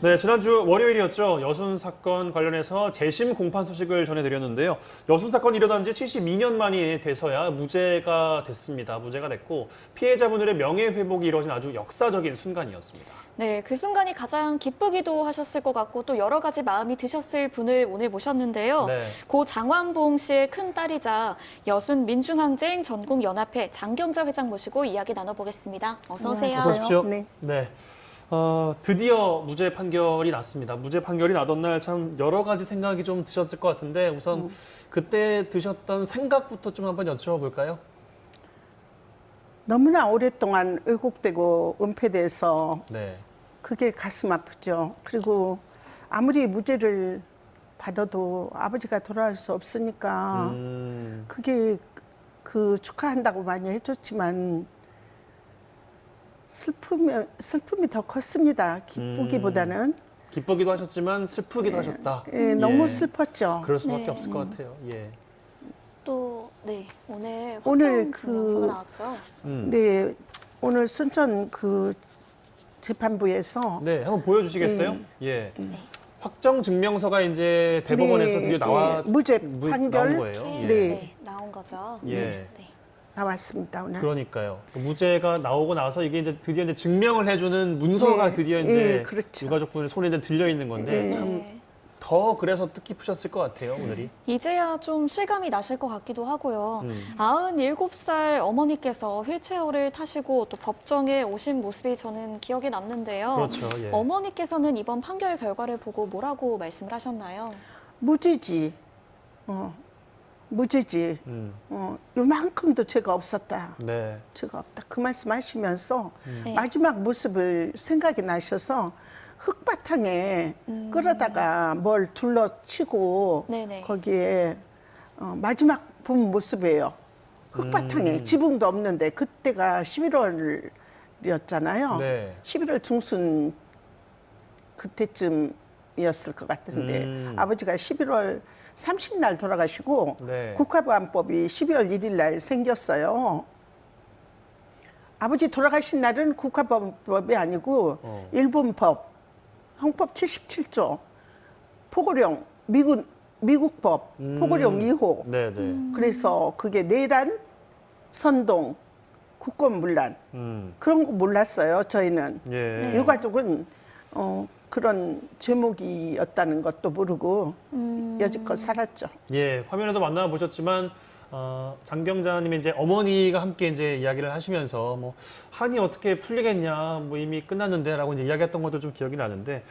네, 지난주 월요일이었죠. 여순 사건 관련해서 재심 공판 소식을 전해드렸는데요. 여순 사건이 일어난 지 72년 만이 돼서야 무죄가 됐습니다. 무죄가 됐고 피해자분들의 명예회복이 이뤄진 아주 역사적인 순간이었습니다. 네, 그 순간이 가장 기쁘기도 하셨을 것 같고 또 여러 가지 마음이 드셨을 분을 오늘 모셨는데요. 네. 고 장완봉 씨의 큰 딸이자 여순 민중항쟁 전국연합회 장경자 회장 모시고 이야기 나눠보겠습니다. 어서 오세요. 어서 오십시오. 네. 네. 드디어 무죄 판결이 났습니다. 무죄 판결이 나던 날 참 여러 가지 생각이 좀 드셨을 것 같은데 우선 그때 드셨던 생각부터 좀 한번 여쭤볼까요? 너무나 오랫동안 왜곡되고 은폐돼서 네. 그게 가슴 아프죠. 그리고 아무리 무죄를 받아도 아버지가 돌아갈 수 없으니까 그게 그 축하한다고 많이 해줬지만 슬픔이 더 컸습니다. 기쁘기보다는. 기쁘기도 하셨지만 슬프기도 하셨다. 예, 너무 슬펐죠. 그럴 수밖에 네. 없을 것 같아요. 예. 또 네, 오늘 오늘 확정 증명서가 나왔죠. 네, 오늘 순천 그 재판부에서 네, 한번 보여주시겠어요? 예. 확정 증명서가 이제 대법원에서 드디어 무죄 나온 판결 거예요. 예. 네. 나온 거죠. 예. 네. 나왔습니다. 오늘. 그러니까요. 무죄가 나오고 나서 이게 이제 드디어 이제 증명을 해주는 문서가 네. 드디어 예, 이제 그렇죠. 유가족분의 손에 들려 있는 건데 참 네. 더 그래서 뜻깊으셨을 것 같아요, 오늘이. 이제야 좀 실감이 나실 것 같기도 하고요. 97살 어머니께서 휠체어를 타시고 또 법정에 오신 모습이 저는 기억에 남는데요. 그렇죠. 예. 어머니께서는 이번 판결 결과를 보고 뭐라고 말씀을 하셨나요? 무죄지. 무죄지. 요만큼도 죄가 없었다. 네. 죄가 없다. 그 말씀하시면서 네. 마지막 모습을 생각이 나셔서 흙바탕에 끌어다가 뭘 둘러치고 네네. 거기에 마지막 본 모습이에요. 흙바탕에 지붕도 없는데 그때가 11월이었잖아요. 네. 11월 중순 그때쯤이었을 것 같은데 아버지가 11월 30날 돌아가시고 네. 국가보안법이 12월 1일 날 생겼어요. 아버지 돌아가신 날은 국가보안법이 아니고 일본법, 헌법 77조, 포고령, 미국법, 포고령 2호. 네, 네. 그래서 그게 내란, 선동, 국권문란 그런 거 몰랐어요. 저희는 예. 유가족은 그런 제목이었다는 것도 모르고 여지껏 살았죠. 예, 화면에도 만나보셨지만 장경자님이 이제 어머니가 함께 이제 이야기를 하시면서 뭐 한이 어떻게 풀리겠냐, 뭐 이미 끝났는데라고 이제 이야기했던 것도 좀 기억이 나는데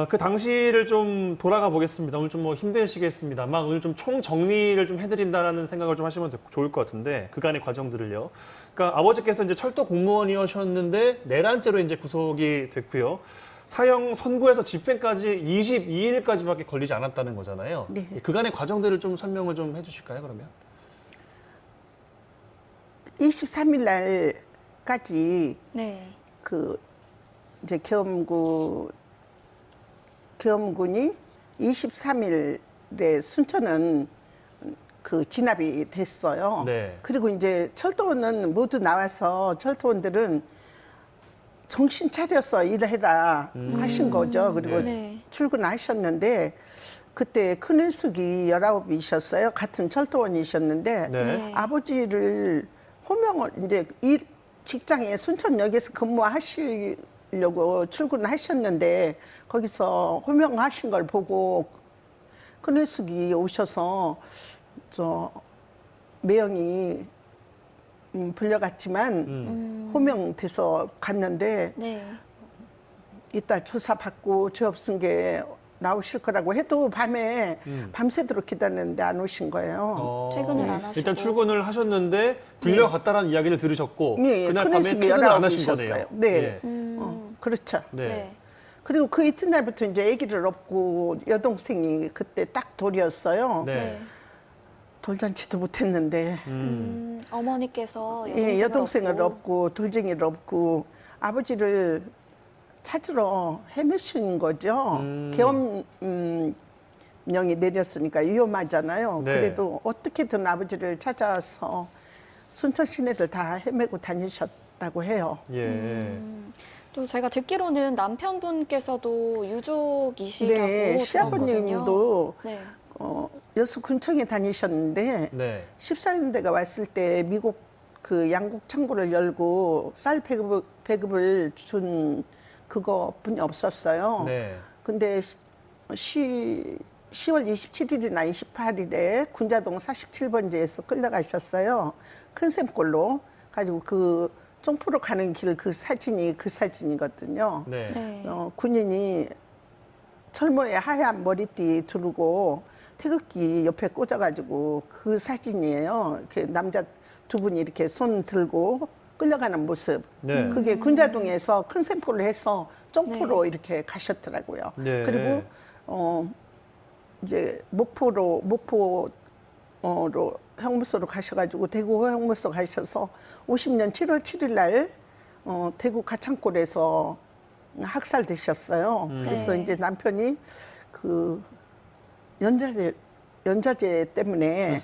그 당시를 좀 돌아가 보겠습니다. 오늘 좀 뭐 힘드시겠습니다만 오늘 좀 총 정리를 좀 해드린다라는 생각을 좀 하시면 좋을 것 같은데 그간의 과정들을요. 그러니까 아버지께서 이제 철도 공무원이셨는데 내란죄로 이제 구속이 됐고요. 사형 선고에서 집행까지 22일까지밖에 걸리지 않았다는 거잖아요. 네. 그간의 과정들을 좀 설명을 좀 해주실까요, 그러면? 23일 날까지 네. 그 이제 계엄군이 23일에 순천은 그 진압이 됐어요. 네. 그리고 이제 철도원은 모두 나와서 철도원들은 정신 차려서 일해라 하신 거죠. 그리고 네. 출근하셨는데 그때 큰일숙이 19이셨어요. 같은 철도원이셨는데 네. 아버지를 호명을 이제 직장에 순천역에서 근무하시려고 출근하셨는데 거기서 호명하신 걸 보고 큰일숙이 오셔서 저 매형이 불려갔지만 호명돼서 갔는데 네. 이따 조사받고 죄 없은 게 나오실 거라고 해도 밤에 밤새도록 기다렸는데 안 오신 거예요. 퇴근을 안 하시고. 일단 출근을 하셨는데 불려갔다라는 이야기를 들으셨고 예, 그날 밤에 큰일숙이 퇴근을 안 하신 19이셨어요. 거네요. 네. 예. 그렇죠. 네. 네. 그리고 그 이튿날부터 이제 아기를 업고 여동생이 그때 딱 돌이었어요. 네. 네. 돌잔치도 못했는데 어머니께서 여동생을 업고 돌쟁이를 업고 아버지를 찾으러 헤매신 거죠. 계엄령이 내렸으니까 위험하잖아요. 네. 그래도 어떻게든 아버지를 찾아서 순천 시내를 다 헤매고 다니셨다고 해요. 예. 또 제가 듣기로는 남편분께서도 유족이시라고 네, 들었거든요. 시아버님도 네. 여수 군청에 다니셨는데 네. 14년대가 왔을 때 미국 그 양곡 창고를 열고 쌀 배급을 준 그거뿐이 없었어요. 네. 근데 10월 27일이나 28일에 군자동 47번지에서 끌려가셨어요. 큰 샘골로 가지고 그 쫑포로 가는 길 그 사진이 그 사진이거든요. 네. 네. 군인이 철모에 하얀 머리띠 두르고 태극기 옆에 꽂아가지고 그 사진이에요. 이렇게 남자 두 분이 이렇게 손 들고 끌려가는 모습. 네. 그게 군자동에서 큰 샘골로 해서 쫑포로 네. 이렇게 가셨더라고요. 네. 그리고 이제 목포로 형무소로 가셔가지고 대구 형무소 가셔서 50년 7월 7일 날 대구 가창골에서 학살되셨어요. 그래서 네. 이제 남편이 그 연좌제 때문에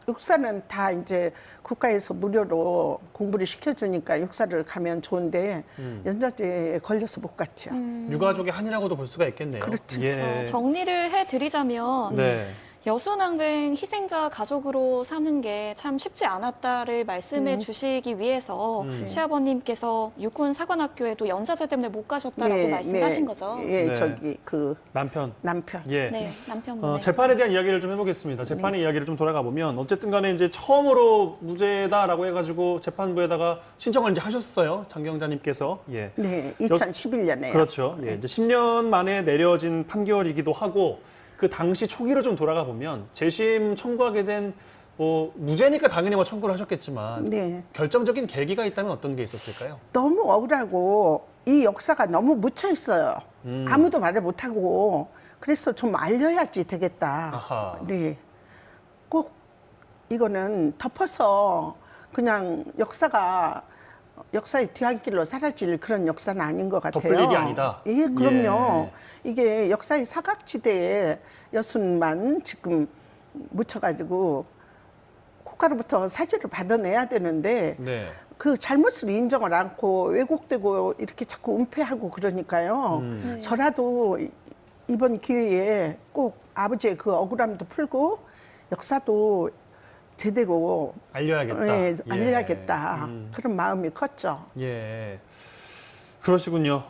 육사는 다 이제 국가에서 무료로 공부를 시켜주니까 육사를 가면 좋은데 연좌제에 걸려서 못 갔죠. 유가족의 한이라고도 볼 수가 있겠네요. 그렇죠. 예. 정리를 해드리자면 네. 여수항쟁 희생자 가족으로 사는 게 참 쉽지 않았다를 말씀해 주시기 위해서 시아버님께서 육군 사관학교에도 연좌제 때문에 못 가셨다라고 말씀하신 거죠. 예, 네. 저기 그 남편. 남편. 예. 네, 남편분의. 재판에 대한 이야기를 좀 해보겠습니다. 재판의 이야기를 좀 돌아가 보면 어쨌든 간에 이제 처음으로 무죄다라고 해가지고 재판부에다가 신청을 이제 하셨어요. 장경자님께서. 예. 네, 2011년에. 그렇죠. 예. 이제 10년 만에 내려진 판결이기도 하고 그 당시 초기로 좀 돌아가 보면 재심 청구하게 된 무죄니까 당연히 뭐 청구를 하셨겠지만 네. 결정적인 계기가 있다면 어떤 게 있었을까요? 너무 억울하고 이 역사가 너무 묻혀 있어요. 아무도 말을 못 하고 그래서 좀 알려야지 되겠다. 아하. 네, 꼭 이거는 덮어서 그냥 역사의 뒤안길로 사라질 그런 역사는 아닌 것 같아요. 덮을 일이 아니다. 예, 그럼요. 예. 이게 역사의 사각지대에 여순만 지금 묻혀가지고 국가로부터 사죄를 받아내야 되는데 네. 그 잘못을 인정을 않고 왜곡되고 이렇게 자꾸 은폐하고 그러니까요. 네. 저라도 이번 기회에 꼭 아버지의 그 억울함도 풀고 역사도 제대로 알려야겠다. 예, 예. 알려야겠다. 그런 마음이 컸죠. 예. 그러시군요.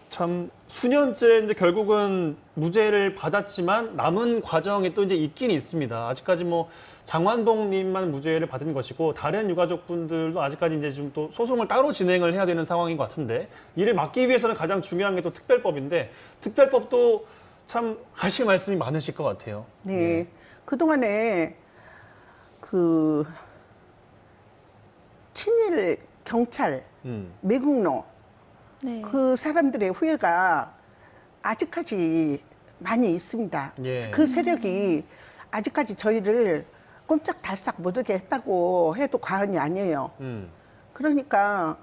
참 수년째 이제 결국은 무죄를 받았지만 남은 과정이 또 이제 있긴 있습니다. 아직까지 뭐 장완봉님만 무죄를 받은 것이고 다른 유가족분들도 아직까지 이제 좀 또 소송을 따로 진행을 해야 되는 상황인 것 같은데 이를 막기 위해서는 가장 중요한 게 또 특별법인데 특별법도 참 하실 말씀이 많으실 것 같아요. 네. 그동안에 그 친일 경찰, 매국노 네. 그 사람들의 후회가 아직까지 많이 있습니다. 예. 그 세력이 아직까지 저희를 꼼짝달싹 못하게 했다고 해도 과언이 아니에요. 그러니까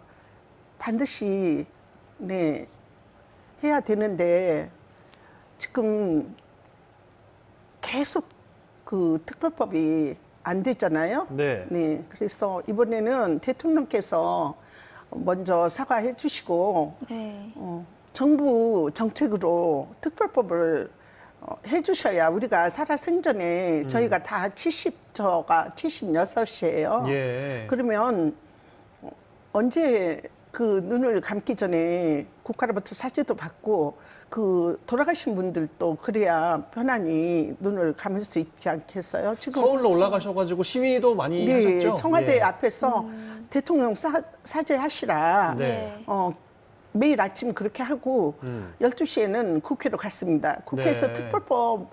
반드시 네 해야 되는데 지금 계속 그 특별법이 안 됐잖아요. 네. 네, 그래서 이번에는 대통령께서 먼저 사과해 주시고 네. 정부 정책으로 특별법을 해주셔야 우리가 살아생전에 저희가 다 76이에요. 예. 그러면 언제 그 눈을 감기 전에 국가로부터 사죄도 받고 그 돌아가신 분들도 그래야 편안히 눈을 감을 수 있지 않겠어요? 지금 서울로 올라가셔가지고 시위도 많이 네, 하셨죠? 청와대 예. 앞에서 대통령 사죄하시라. 네. 매일 아침 그렇게 하고 12시에는 국회로 갔습니다. 국회에서 네. 특별법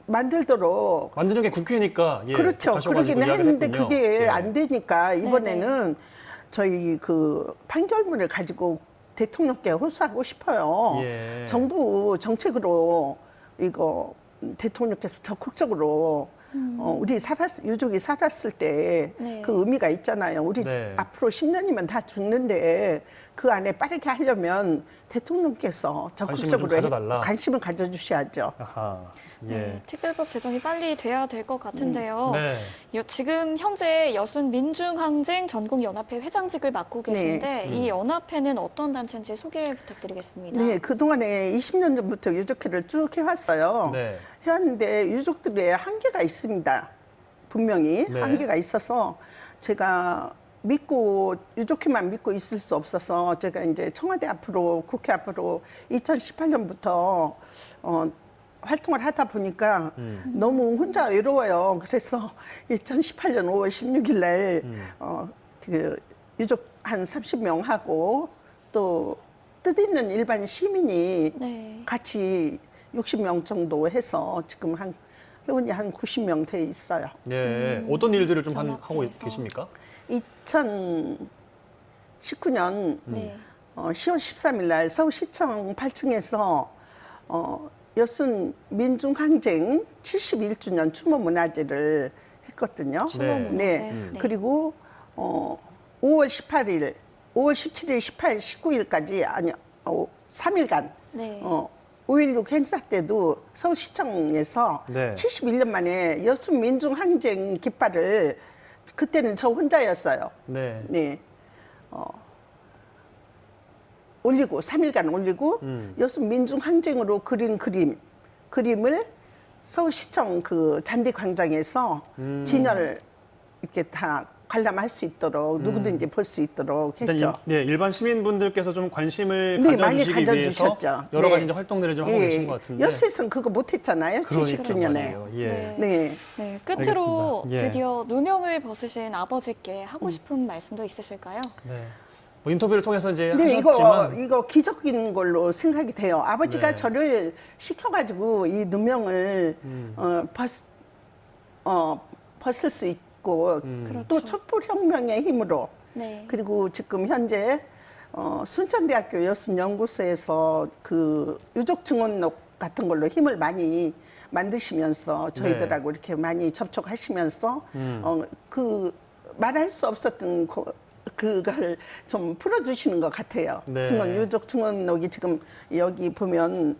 만들도록 만드는 게 국회니까 예, 그렇죠. 가셔가지고 그러기는 이야기를 했는데 했군요. 그게 예. 안 되니까 이번에는 저희 그 판결문을 가지고 대통령께 호소하고 싶어요. 예. 정부 정책으로 이거 대통령께서 적극적으로 우리 유족이 살았을 때 그 네. 의미가 있잖아요. 우리 네. 앞으로 10년이면 다 죽는데 그 안에 빠르게 하려면 대통령께서 관심을 적극적으로 좀 가져달라. 관심을 가져주셔야죠. 아하. 예. 네, 특별법 제정이 빨리 돼야 될 것 같은데요. 네. 지금 현재 여순 민중항쟁 전국연합회 회장직을 맡고 계신데 이 연합회는 어떤 단체인지 소개 부탁드리겠습니다. 네, 그동안에 20년 전부터 유족회를 쭉 해왔어요. 네. 해왔는데 유족들의 한계가 있습니다. 분명히 네. 한계가 있어서 제가 믿고 유족회만 믿고 있을 수 없어서 제가 이제 청와대 앞으로 국회 앞으로 2018년부터 활동을 하다 보니까 너무 혼자 외로워요. 그래서 2018년 5월 16일 날 그 유족 한 30명 하고 또 뜻있는 일반 시민이 네. 같이 60명 정도 해서 지금 회원이 한 90명 돼 있어요. 예. 어떤 일들을 좀 하고 연합회에서. 계십니까? 2019년 네. 10월 13일 날 서울시청 8층에서 여순 민중항쟁 71주년 추모 문화제를 했거든요. 추모 문화제. 네. 그리고 5월 18일, 5월 17일, 18일, 19일까지 아니 3일간 네. 5.16 행사 때도 서울시청에서 네. 71년 만에 여순 민중항쟁 깃발을 그때는 저 혼자였어요. 네. 네. 올리고 3일간 올리고 여순 민중항쟁으로 그린 그림을 서울시청 그 잔디광장에서 진열 이렇게 다 관람할 수 있도록 누구든지 볼 수 있도록 일단 했죠. 일반 시민분들께서 좀 관심을 네, 많이 가져주시기 위해서 가져주셨죠. 여러 가지 네. 이제 활동들을 좀 하고 계신 것 같은데. 여수에서는 그거 못했잖아요. 70주년에. 말이에요. 예. 네. 네. 네, 끝으로 알겠습니다. 예. 드디어 누명을 벗으신 아버지께 하고 싶은 말씀도 있으실까요? 네. 뭐 인터뷰를 통해서 이제 네, 하셨지만 이거 기적인 걸로 생각이 돼요. 아버지가 네. 저를 시켜가지고 이 누명을 벗을 수 있고 그렇죠. 또 촛불혁명의 힘으로 네. 그리고 지금 현재 순천대학교 여순연구소에서 그 유족 증언록 같은 걸로 힘을 많이 만드시면서 저희들하고 이렇게 많이 접촉하시면서 그 말할 수 없었던 그걸 좀 풀어주시는 것 같아요. 네. 유족 증언록이 지금 여기 보면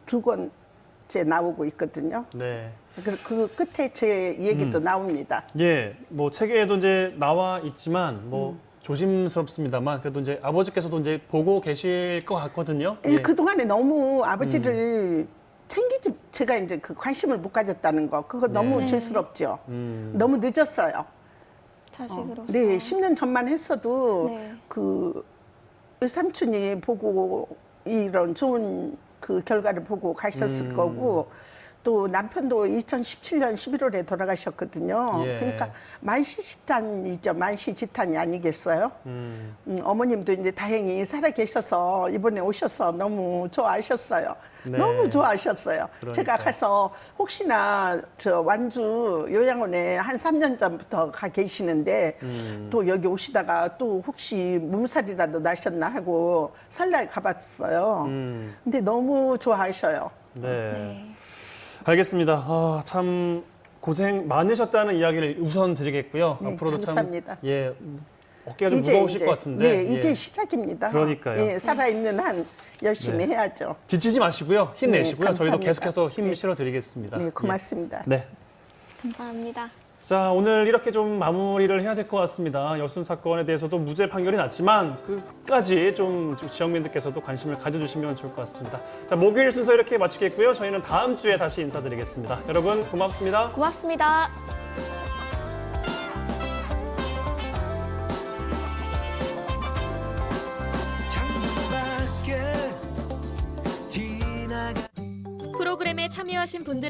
2권째 나오고 있거든요. 네. 그 끝에 제 얘기도 나옵니다. 예, 뭐 책에도 이제 나와 있지만 뭐 조심스럽습니다만 그래도 이제 아버지께서도 이제 보고 계실 것 같거든요. 예, 그동안에 너무 아버지를 제가 이제 그 관심을 못 가졌다는 거, 그거 너무 네. 죄스럽죠. 너무 늦었어요. 자식으로서. 네, 10년 전만 했어도 네. 그 삼촌이 보고 이런 좋은 그 결과를 보고 가셨을 거고 또 남편도 2017년 11월에 돌아가셨거든요. 예. 그러니까 만시지탄이죠. 만시지탄이 아니겠어요? 어머님도 이제 다행히 살아 계셔서 이번에 오셔서 너무 좋아하셨어요. 네. 너무 좋아하셨어요. 그러니까요. 제가 가서 혹시나 저 완주 요양원에 한 3년 전부터 가 계시는데 또 여기 오시다가 또 혹시 몸살이라도 나셨나 하고 설날 가봤어요. 근데 너무 좋아하셔요. 네. 네. 알겠습니다. 참 고생 많으셨다는 이야기를 우선 드리겠고요. 네, 앞으로도 감사합니다. 참 예, 어깨가 좀 무거우실 것 같은데. 네, 이제 예. 시작입니다. 그러니까요. 예, 살아있는 한 열심히 네. 해야죠. 지치지 마시고요. 힘내시고요. 네, 저희도 감사합니다. 계속해서 힘 실어드리겠습니다. 네, 고맙습니다. 예. 네. 감사합니다. 자, 오늘 이렇게 좀 마무리를 해야 될 것 같습니다. 여순 사건에 대해서도 무죄 판결이 났지만 끝까지 좀 지역민들께서도 관심을 가져주시면 좋을 것 같습니다. 자, 목요일 순서 이렇게 마치겠고요. 저희는 다음 주에 다시 인사드리겠습니다. 여러분 고맙습니다. 고맙습니다. 프로그램에 참여하신 분들